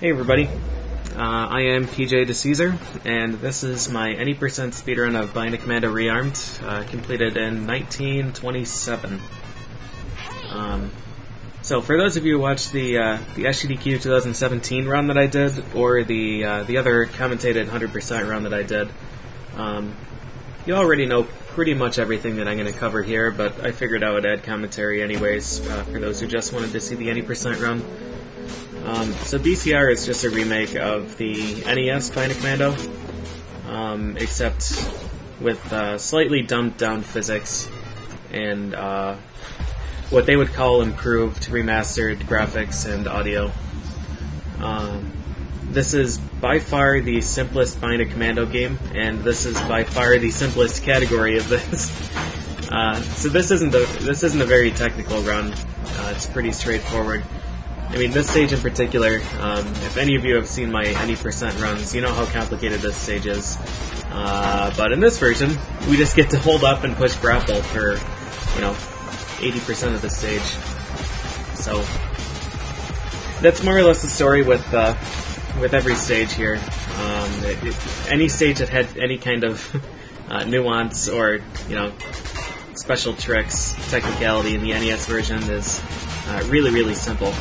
Hey everybody, I am PJ DeCaesar, and this is my any percent speedrun of Bionic Commando Rearmed, completed in 1927. So for those of you who watched the SGDQ 2017 run that I did, or the other commentated 100% run that I did, you already know pretty much everything that I'm going to cover here, but I figured I would add commentary anyways, for those who just wanted to see the any percent run. So BCR is just a remake of the NES Bionic Commando, except with slightly dumbed down physics and what they would call improved, remastered graphics and audio. This is by far the simplest Bionic Commando game, and this is by far the simplest category of this. So this isn't a very technical run. It's pretty straightforward. I mean, this stage in particular, if any of you have seen my any percent runs, you know how complicated this stage is. But in this version, we just get to hold up and push grapple for, 80% of the stage. So that's more or less the story with every stage here. Any stage that had any kind of nuance or special tricks, technicality in the NES version is really, really simple.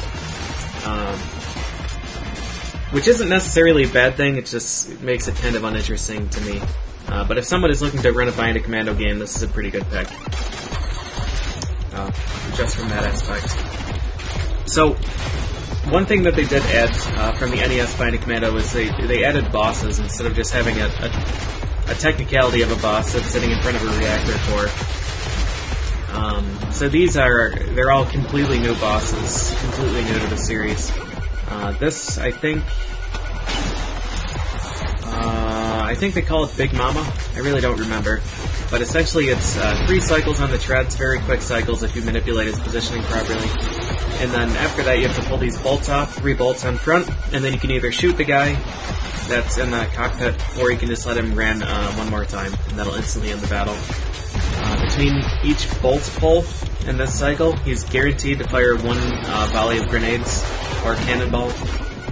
Which isn't necessarily a bad thing, it just makes it kind of uninteresting to me. But if someone is looking to run a Bionic Commando game, this is a pretty good pick. Just from that aspect. So, one thing that they did add from the NES Bionic Commando is they added bosses instead of just having a technicality of a boss that's sitting in front of a reactor core. So they're all completely new bosses, completely new to the series. This, I think they call it Big Mama. I really don't remember. But essentially it's 3 cycles on the treads, very quick cycles if you manipulate his positioning properly. And then after that you have to pull these bolts off, 3 bolts on front, and then you can either shoot the guy that's in the cockpit, or you can just let him ram one more time, and that'll instantly end the battle. Between each bolt pull in this cycle, he's guaranteed to fire 1 volley of grenades or cannonball,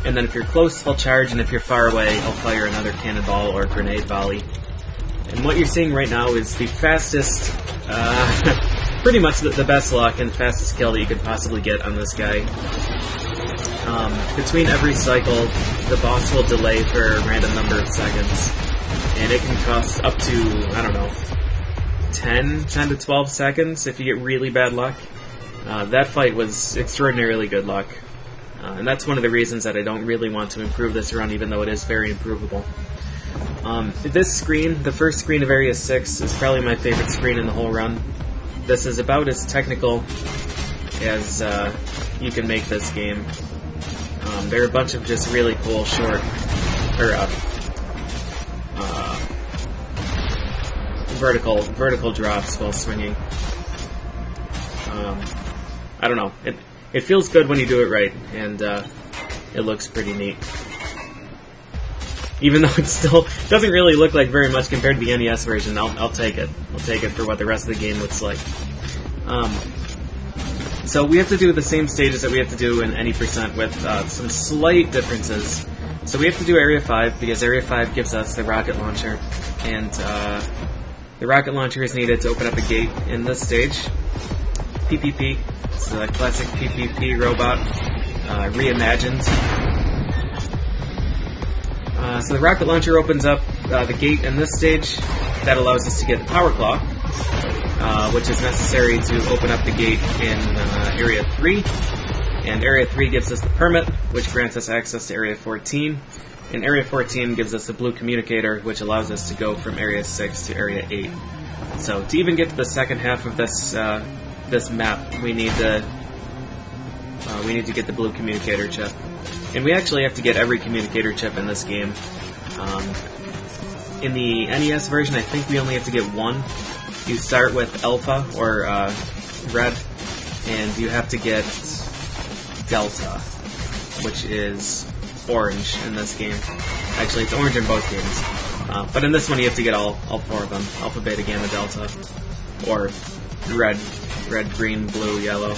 and then if you're close, he'll charge, and if you're far away, he'll fire another cannonball or grenade volley. And what you're seeing right now is the fastest, pretty much the best luck and fastest kill that you could possibly get on this guy. Between every cycle, the boss will delay for a random number of seconds, and it can cost up to, 10 to 12 seconds if you get really bad luck. That fight was extraordinarily good luck. And that's one of the reasons that I don't really want to improve this run, even though it is very improvable. This screen, the first screen of Area 6, is probably my favorite screen in the whole run. This is about as technical as you can make this game. There are a bunch of just really cool short, vertical drops while swinging. I don't know. It feels good when you do it right, and it looks pretty neat. Even though it still doesn't really look like very much compared to the NES version, I'll take it. I'll take it for what the rest of the game looks like. So we have to do the same stages that we have to do in any percent with some slight differences. So we have to do Area 5 because Area 5 gives us the rocket launcher, and the rocket launcher is needed to open up a gate in this stage. PPP. It's a classic PPP robot, reimagined. So the rocket launcher opens up the gate in this stage. That allows us to get the power claw, which is necessary to open up the gate in Area 3. And Area 3 gives us the permit, which grants us access to Area 14. And Area 14 gives us the blue communicator, which allows us to go from Area 6 to Area 8. So to even get to the second half of this this map, we need to get the blue communicator chip. And we actually have to get every communicator chip in this game. In the NES version, I think we only have to get 1. You start with Alpha, or Red, and you have to get Delta, which is orange in this game. Actually, it's orange in both games. But in this one, you have to get all 4 of them. Alpha, Beta, Gamma, Delta. Or red, green, blue, yellow.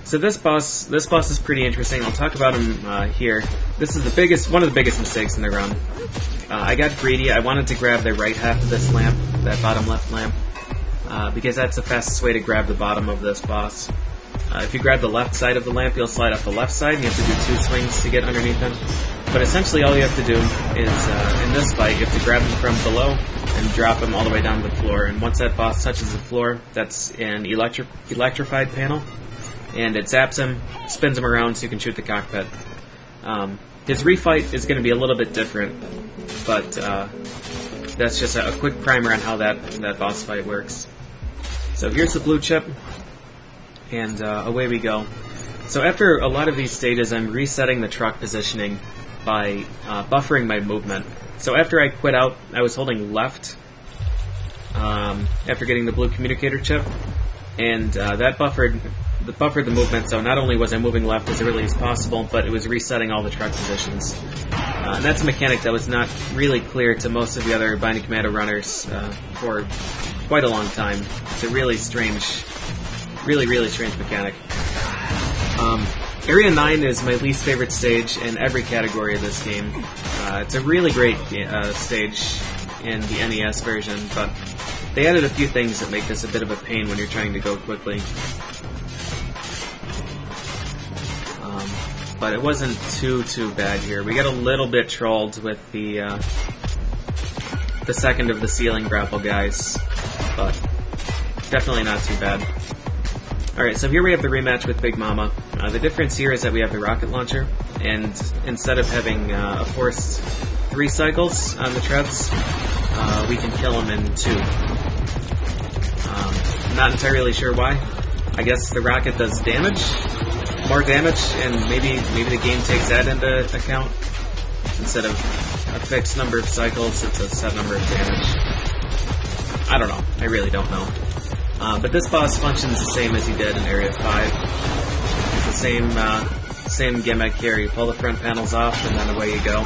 So this boss is pretty interesting. I'll talk about him here. This is one of the biggest mistakes in the run. I got greedy. I wanted to grab the right half of this lamp, that bottom left lamp, because that's the fastest way to grab the bottom of this boss. If you grab the left side of the lamp, you'll slide up the left side, and you have to do 2 swings to get underneath him. But essentially all you have to do is, in this fight, you have to grab him from below and drop him all the way down to the floor. And once that boss touches the floor, that's an electrified panel, and it zaps him, spins him around so you can shoot the cockpit. His refight is going to be a little bit different, but that's just a quick primer on how that boss fight works. So here's the blue chip, and away we go. So after a lot of these stages, I'm resetting the truck positioning by buffering my movement. So after I quit out, I was holding left after getting the blue communicator chip, and that buffered the movement, so not only was I moving left as early as possible, but it was resetting all the truck positions. And that's a mechanic that was not really clear to most of the other Bionic Commando runners for quite a long time. It's a really strange mechanic. Area 9 is my least favorite stage in every category of this game. It's a really great stage in the NES version, but they added a few things that make this a bit of a pain when you're trying to go quickly. But it wasn't too bad here. We got a little bit trolled with the second of the ceiling grapple guys, but definitely not too bad. Alright, so here we have the rematch with Big Mama. The difference here is that we have the rocket launcher, and instead of having a forced 3 cycles on the treads, we can kill him in 2. Not entirely sure why. I guess the rocket does more damage, and maybe the game takes that into account. Instead of a fixed number of cycles, it's a set number of damage. I don't know. I really don't know. But this boss functions the same as he did in Area 5. It's the same gimmick here. You pull the front panels off, and then away you go.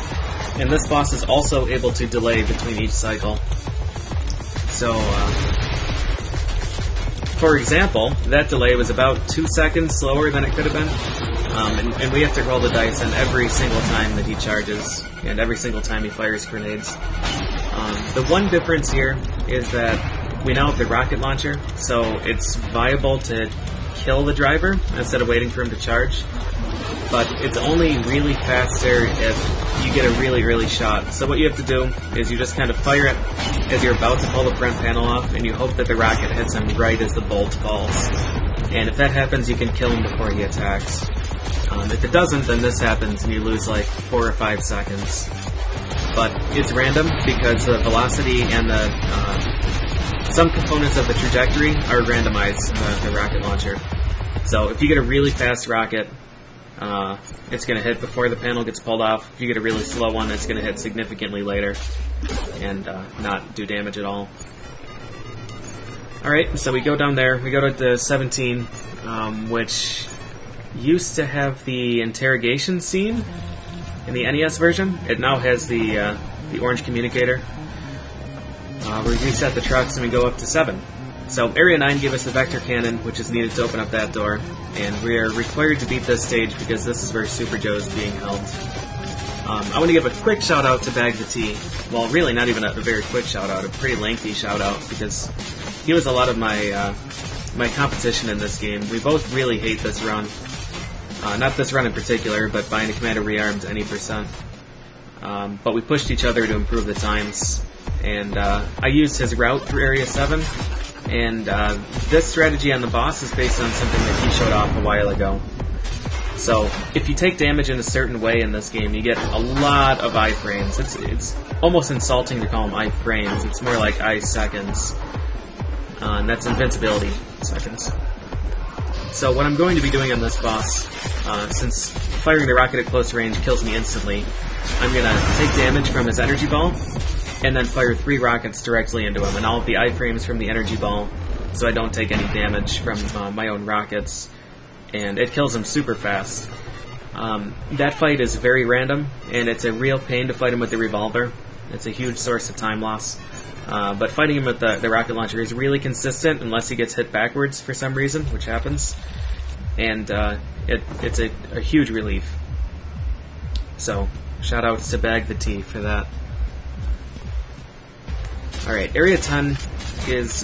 And this boss is also able to delay between each cycle. So, for example, that delay was about 2 seconds slower than it could have been, and we have to roll the dice on every single time that he charges, and every single time he fires grenades. The one difference here is that we now have the rocket launcher, so it's viable to kill the driver instead of waiting for him to charge, but it's only really faster if you get a really early shot. So what you have to do is you just kind of fire it as you're about to pull the front panel off, and you hope that the rocket hits him right as the bolt falls. And if that happens, you can kill him before he attacks. If it doesn't, then this happens and you lose like 4 or 5 seconds. But it's random because the velocity and some components of the trajectory are randomized in the rocket launcher. So if you get a really fast rocket, it's going to hit before the panel gets pulled off. If you get a really slow one, it's going to hit significantly later and not do damage at all. Alright, so we go down there. We go to the 17, which used to have the interrogation scene in the NES version. It now has the orange communicator. We reset the trucks and we go up to 7. So Area 9 gave us the vector cannon, which is needed to open up that door, and we are required to beat this stage because this is where Super Joe is being held. I want to give a quick shout out to Bag the Tea. Well, really not even a very quick shout out, a pretty lengthy shout out, because he was a lot of my my competition in this game. We both really hate this run. Not this run in particular, but Bionic Commando Rearmed any percent. But we pushed each other to improve the times, and I used his route through Area 7, and this strategy on the boss is based on something that he showed off a while ago. So, if you take damage in a certain way in this game, you get a lot of iframes. It's almost insulting to call them iframes. It's more like I-seconds. And that's invincibility seconds. So what I'm going to be doing on this boss, since firing the rocket at close range kills me instantly, I'm going to take damage from his energy ball, and then fire 3 rockets directly into him, and all of the iframes from the energy ball, so I don't take any damage from my own rockets, and it kills him super fast. That fight is very random, and it's a real pain to fight him with the revolver. It's a huge source of time loss. But fighting him with the rocket launcher is really consistent unless he gets hit backwards for some reason, which happens. and it's a huge relief. So, shout outs to Bag the Tea for that. Alright, Area 10 is,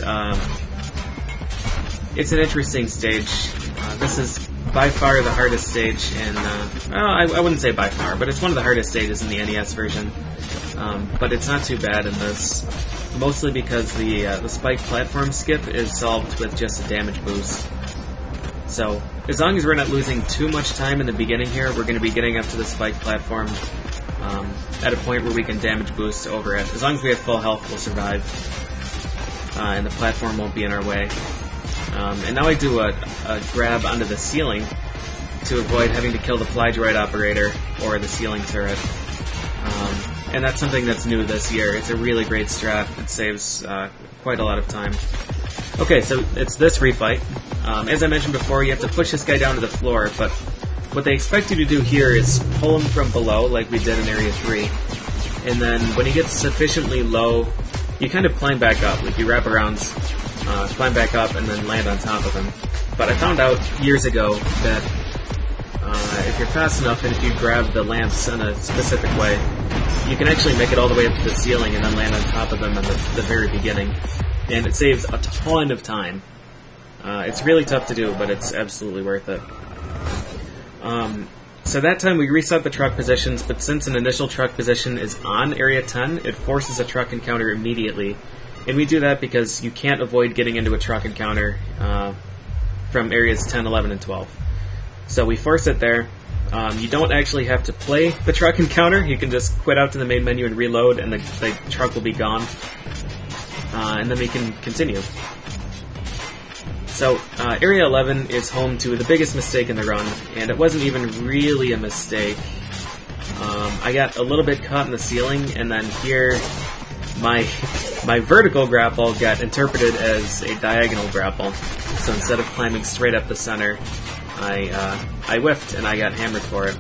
it's an interesting stage. This is by far the hardest stage in, I wouldn't say by far, but it's one of the hardest stages in the NES version. But it's not too bad in this, mostly because the spike platform skip is solved with just a damage boost. So, as long as we're not losing too much time in the beginning here, we're going to be getting up to the spike platform at a point where we can damage boost over it. As long as we have full health, we'll survive, and the platform won't be in our way. And now I do a grab onto the ceiling to avoid having to kill the fly droid operator or the ceiling turret. And that's something that's new this year. It's a really great strat. It saves quite a lot of time. Okay, so it's this refight. As I mentioned before, you have to push this guy down to the floor, but what they expect you to do here is pull him from below, like we did in Area 3. And then when he gets sufficiently low, you kind of climb back up. Like you wrap around, climb back up, and then land on top of him. But I found out years ago that if you're fast enough and if you grab the lamps in a specific way, you can actually make it all the way up to the ceiling and then land on top of them at the very beginning. And it saves a ton of time. It's really tough to do, but it's absolutely worth it. So that time we reset the truck positions, but since an initial truck position is on Area 10, it forces a truck encounter immediately. And we do that because you can't avoid getting into a truck encounter from Areas 10, 11, and 12. So we force it there. You don't actually have to play the truck encounter. You can just quit out to the main menu and reload, and the truck will be gone. And then we can continue. So, Area 11 is home to the biggest mistake in the run, and it wasn't even really a mistake. I got a little bit caught in the ceiling, and then here, my vertical grapple got interpreted as a diagonal grapple. So instead of climbing straight up the center, I whiffed, and I got hammered for it.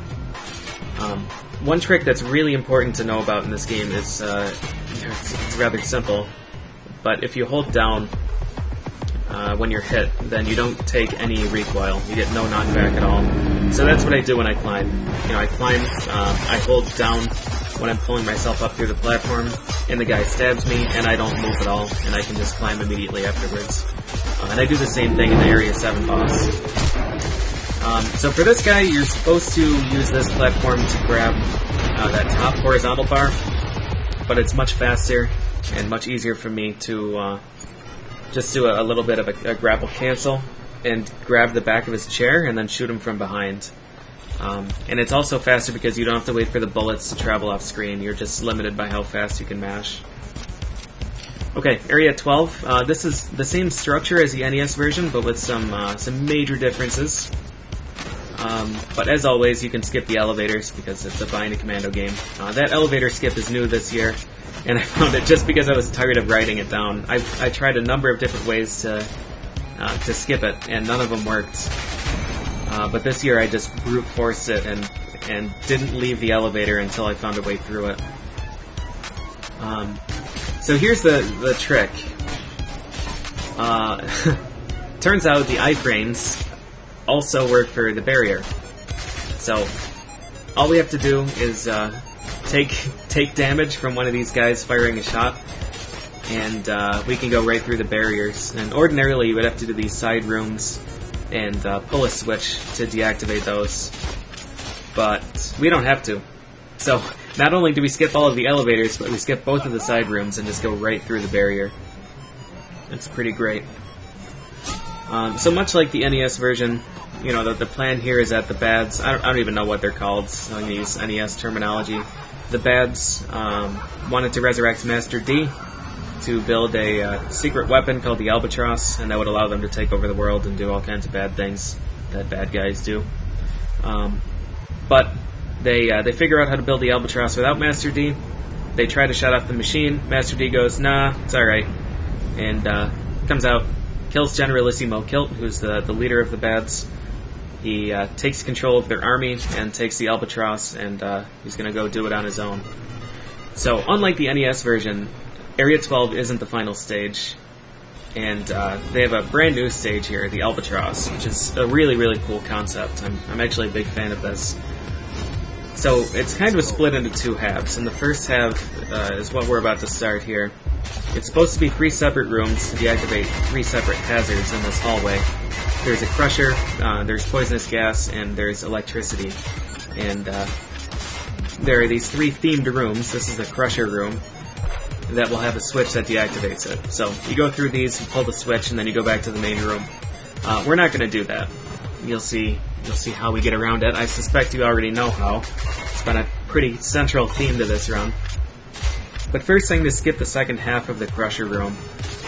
One trick that's really important to know about in this game is, it's rather simple, but if you hold down when you're hit, then you don't take any recoil. You get no knockback at all. So that's what I do when I climb. You know, I climb, I hold down when I'm pulling myself up through the platform, and the guy stabs me, and I don't move at all, and I can just climb immediately afterwards. And I do the same thing in the Area 7 boss. So for this guy, you're supposed to use this platform to grab that top horizontal bar, but it's much faster and much easier for me to just do a little bit of a grapple cancel and grab the back of his chair and then shoot him from behind. And it's also faster because you don't have to wait for the bullets to travel off screen. You're just limited by how fast you can mash. Okay, Area 12. This is the same structure as the NES version, but with some major differences. But as always, you can skip the elevators because it's a Bionic Commando game. That elevator skip is new this year, and I found it just because I was tired of writing it down. I tried a number of different ways to skip it, and none of them worked. But this year I just brute forced it and didn't leave the elevator until I found a way through it. So here's the trick. Turns out the iframes also work for the barrier. So all we have to do is take damage from one of these guys firing a shot, and we can go right through the barriers. And ordinarily you would have to do these side rooms and pull a switch to deactivate those, but we don't have to. So not only do we skip all of the elevators, but we skip both of the side rooms and just go right through the barrier. It's pretty great. So much like the NES version, you know, the plan here is that the bads, I don't even know what they're called, so I'm going to use NES terminology. The bads wanted to resurrect Master D to build a secret weapon called the Albatross, and that would allow them to take over the world and do all kinds of bad things that bad guys do. But they figure out how to build the Albatross without Master D. They try to shut off the machine. Master D goes, nah, it's alright. And comes out, kills Generalissimo Kilt, who's the leader of the bads. He takes control of their army and takes the Albatross, and he's going to go do it on his own. So, unlike the NES version, Area 12 isn't the final stage. and they have a brand new stage here, the Albatross, which is a really cool concept. I'm actually a big fan of this. So it's kind of split into two halves, and the first half is what we're about to start here. It's supposed to be 3 separate rooms to deactivate 3 separate hazards in this hallway. There's a crusher, there's poisonous gas, and there's electricity. And there are these 3 themed rooms. This is the crusher room that will have a switch that deactivates it. So you go through these, you pull the switch, and then you go back to the main room. We're not going to do that. You'll see how we get around it. I suspect you already know how. It's been a pretty central theme to this run. But first I'm going to skip the second half of the crusher room.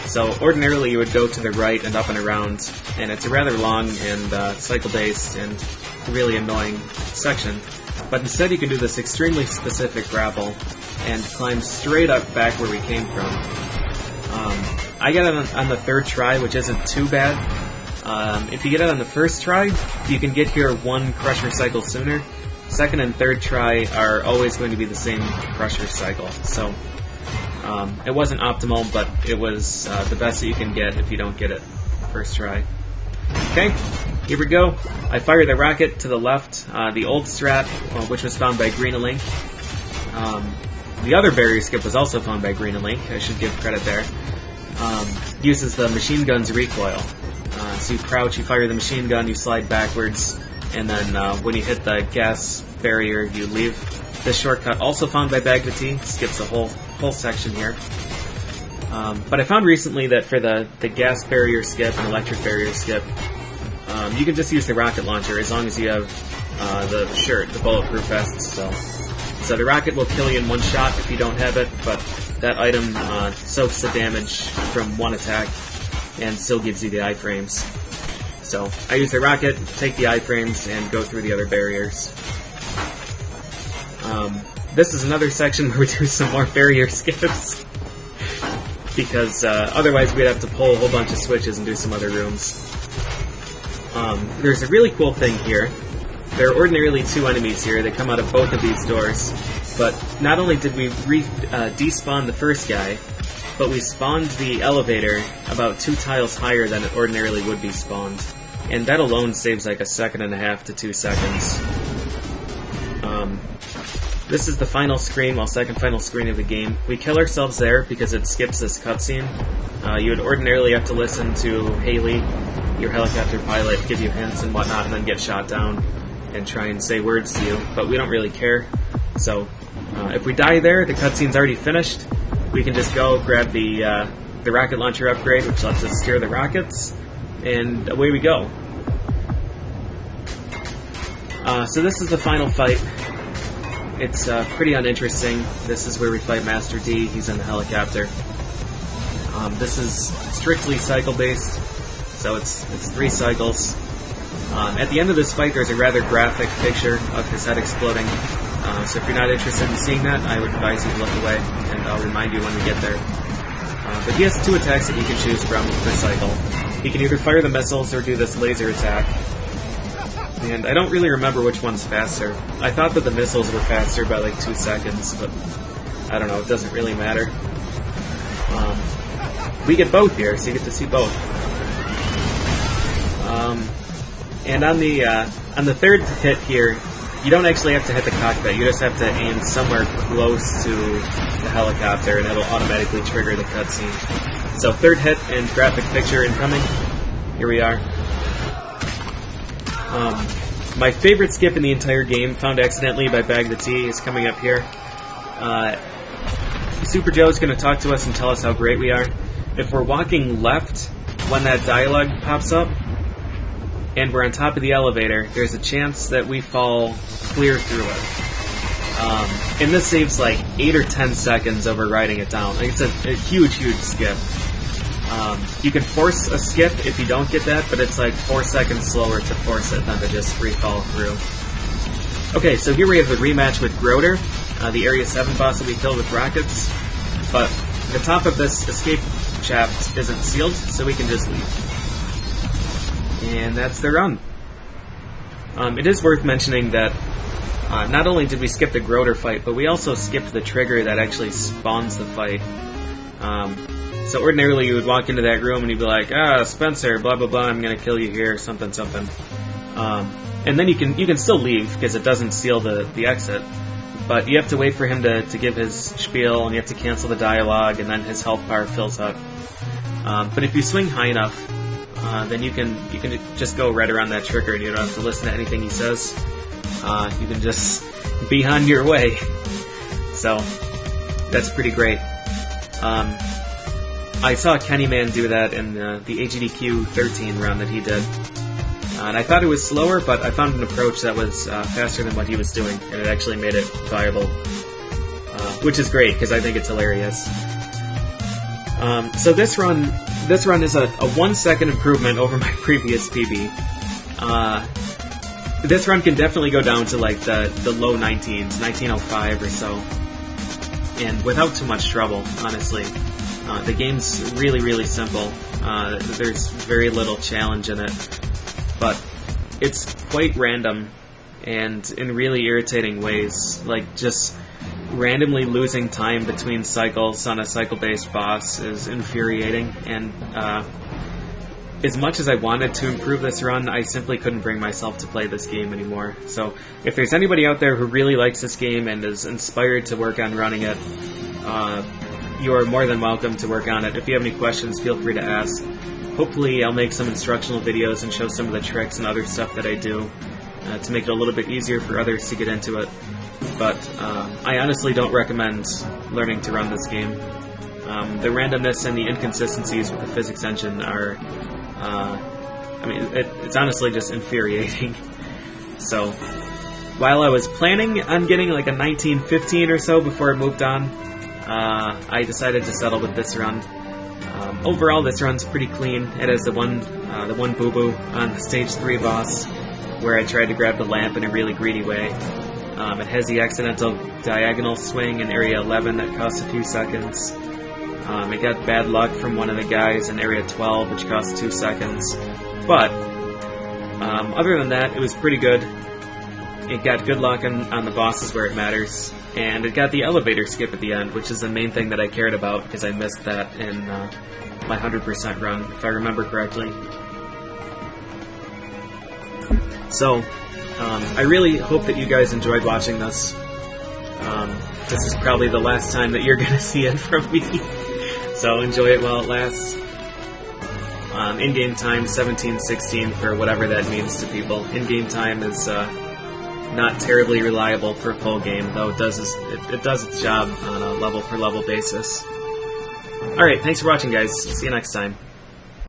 So ordinarily you would go to the right and up and around, and it's a rather long and cycle-based and really annoying section. But instead you can do this extremely specific grapple and climb straight up back where we came from. I got it on the 3rd try, which isn't too bad. If you get it on the 1st try, you can get here 1 crusher cycle sooner. 2nd and 3rd try are always going to be the same crusher cycle. So it wasn't optimal, but it was the best that you can get if you don't get it first try. Okay, here we go. I fire the rocket to the left, the old strat, which was found by Green Link. The other barrier skip was also found by Green Link, I should give credit there. Uses the machine gun's recoil. So you crouch, you fire the machine gun, you slide backwards, and then when you hit the gas barrier, you leave. This shortcut, also found by Bag the Tea, skips a whole section here. But I found recently that for the gas barrier skip and electric barrier skip, you can just use the rocket launcher as long as you have the shirt, the bulletproof vest still. So the rocket will kill you in 1 shot if you don't have it, but that item soaks the damage from 1 attack and still gives you the iframes. So I use the rocket, take the iframes, and go through the other barriers. This is another section where we do some more barrier skips, because otherwise we'd have to pull a whole bunch of switches and do some other rooms. There's a really cool thing here. There are ordinarily 2 enemies here that come out of both of these doors, but not only did we despawn the first guy, but we spawned the elevator about 2 tiles higher than it ordinarily would be spawned. And that alone saves like 1.5 to 2 seconds. This is the final screen, second final screen of the game. We kill ourselves there because it skips this cutscene. You would ordinarily have to listen to Haley, your helicopter pilot, give you hints and whatnot, and then get shot down and try and say words to you, but we don't really care. So if we die there, the cutscene's already finished. We can just go grab the rocket launcher upgrade, which lets us steer the rockets, and away we go. So this is the final fight. It's pretty uninteresting. This is where we fight Master D. He's in the helicopter. This is strictly cycle-based, so it's 3 cycles. At the end of this fight, there's a rather graphic picture of his head exploding. So if you're not interested in seeing that, I would advise you to look away, and I'll remind you when we get there. But he has 2 attacks that he can choose from per cycle. He can either fire the missiles or do this laser attack. And I don't really remember which one's faster. I thought that the missiles were faster by like 2 seconds, but I don't know, it doesn't really matter. We get both here, so you get to see both. And on the 3rd hit here, you don't actually have to hit the cockpit, you just have to aim somewhere close to the helicopter and it'll automatically trigger the cutscene. So 3rd hit and graphic picture incoming. Here we are. My favorite skip in the entire game, found accidentally by Bag the Tea, is coming up here. Super Joe's going to talk to us and tell us how great we are. If we're walking left when that dialogue pops up, and we're on top of the elevator, there's a chance that we fall clear through it. And this saves like 8 or 10 seconds over writing it down. Like, it's a huge skip. You can force a skip if you don't get that, but it's like 4 seconds slower to force it than to just free fall through. Okay, so here we have the rematch with Groder, the Area 7 boss that we killed with rockets. But the top of this escape shaft isn't sealed, so we can just leave. And that's the run. It is worth mentioning that not only did we skip the Groder fight, but we also skipped the trigger that actually spawns the fight. So ordinarily you would walk into that room and you'd be like, ah, Spencer, blah blah blah, I'm gonna kill you here, something something. And then you can still leave because it doesn't seal the exit. But you have to wait for him to give his spiel, and you have to cancel the dialogue, and then his health bar fills up. But if you swing high enough, then you can just go right around that trigger, and you don't have to listen to anything he says. You can just be on your way. So that's pretty great. I saw Kenny Man do that in the AGDQ 13 run that he did. And I thought it was slower, but I found an approach that was faster than what he was doing, and it actually made it viable. Which is great, because I think it's hilarious. So this run is a 1 second improvement over my previous PB. This run can definitely go down to like the low 19s, 1905 or so, and without too much trouble, honestly. The game's really, really simple. There's very little challenge in it. But it's quite random, and in really irritating ways. Like, just randomly losing time between cycles on a cycle-based boss is infuriating, and as much as I wanted to improve this run, I simply couldn't bring myself to play this game anymore. So, if there's anybody out there who really likes this game and is inspired to work on running it, you are more than welcome to work on it. If you have any questions, feel free to ask. Hopefully I'll make some instructional videos and show some of the tricks and other stuff that I do to make it a little bit easier for others to get into it. But I honestly don't recommend learning to run this game. The randomness and the inconsistencies with the physics engine are, it's honestly just infuriating. So, while I was planning on getting like a 1915 or so before I moved on, I decided to settle with this run. Overall, this run's pretty clean. It has the one boo-boo on the Stage 3 boss, where I tried to grab the lamp in a really greedy way. It has the accidental diagonal swing in Area 11 that costs a few seconds. It got bad luck from one of the guys in Area 12, which costs 2 seconds. But, other than that, it was pretty good. It got good luck on the bosses where it matters. And it got the elevator skip at the end, which is the main thing that I cared about, because I missed that in my 100% run, if I remember correctly. So, I really hope that you guys enjoyed watching this. This is probably the last time that you're going to see it from me, so enjoy it while it lasts. In-game time, 17:16 for whatever that means to people. In-game time is not terribly reliable for a full game, though it does its job on a level-per-level basis. Alright, thanks for watching, guys. See you next time.